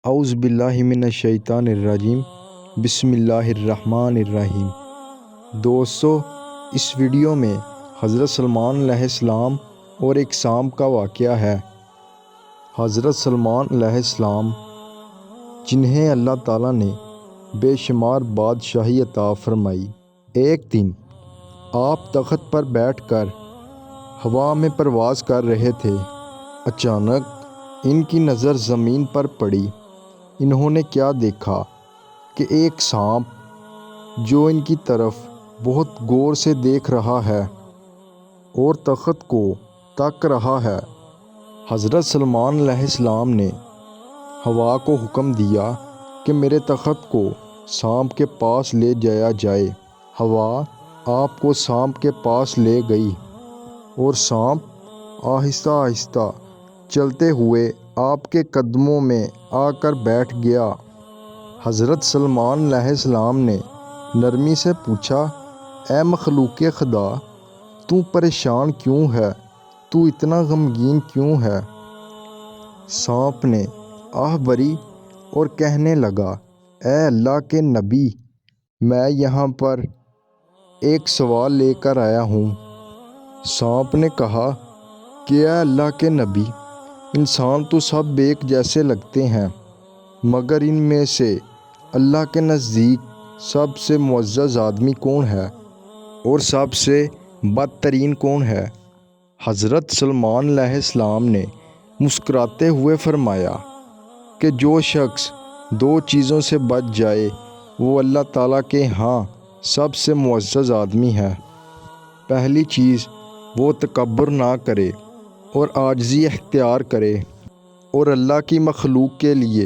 اعوذ باللہ من الشیطان الرجیم، بسم اللہ الرحمن الرحیم۔ دوستو، اس ویڈیو میں حضرت سلمان علیہ السلام اور ایک سانپ کا واقعہ ہے۔ حضرت سلمان علیہ السلام، جنہیں اللہ تعالیٰ نے بے شمار بادشاہی عطا فرمائی، ایک دن آپ تخت پر بیٹھ کر ہوا میں پرواز کر رہے تھے۔ اچانک ان کی نظر زمین پر پڑی۔ انہوں نے کیا دیکھا کہ ایک سانپ جو ان کی طرف بہت غور سے دیکھ رہا ہے اور تخت کو تک رہا ہے۔ حضرت سلمان علیہ السلام نے ہوا کو حکم دیا کہ میرے تخت کو سانپ کے پاس لے جایا جائے۔ ہوا آپ کو سانپ کے پاس لے گئی اور سانپ آہستہ آہستہ چلتے ہوئے آپ کے قدموں میں آ کر بیٹھ گیا۔ حضرت سلمان علیہ السلام نے نرمی سے پوچھا، اے مخلوق خدا، تو پریشان کیوں ہے؟ تو اتنا غمگین کیوں ہے؟ سانپ نے آہ بھری اور کہنے لگا، اے اللہ کے نبی، میں یہاں پر ایک سوال لے کر آیا ہوں۔ سانپ نے کہا کہ اے اللہ کے نبی، انسان تو سب ایک جیسے لگتے ہیں، مگر ان میں سے اللہ کے نزدیک سب سے معزز آدمی کون ہے اور سب سے بدترین کون ہے؟ حضرت سلمان علیہ السلام نے مسکراتے ہوئے فرمایا کہ جو شخص دو چیزوں سے بچ جائے وہ اللہ تعالیٰ کے ہاں سب سے معزز آدمی ہے۔ پہلی چیز، وہ تکبر نہ کرے اور عاجزی اختیار کرے اور اللہ کی مخلوق کے لیے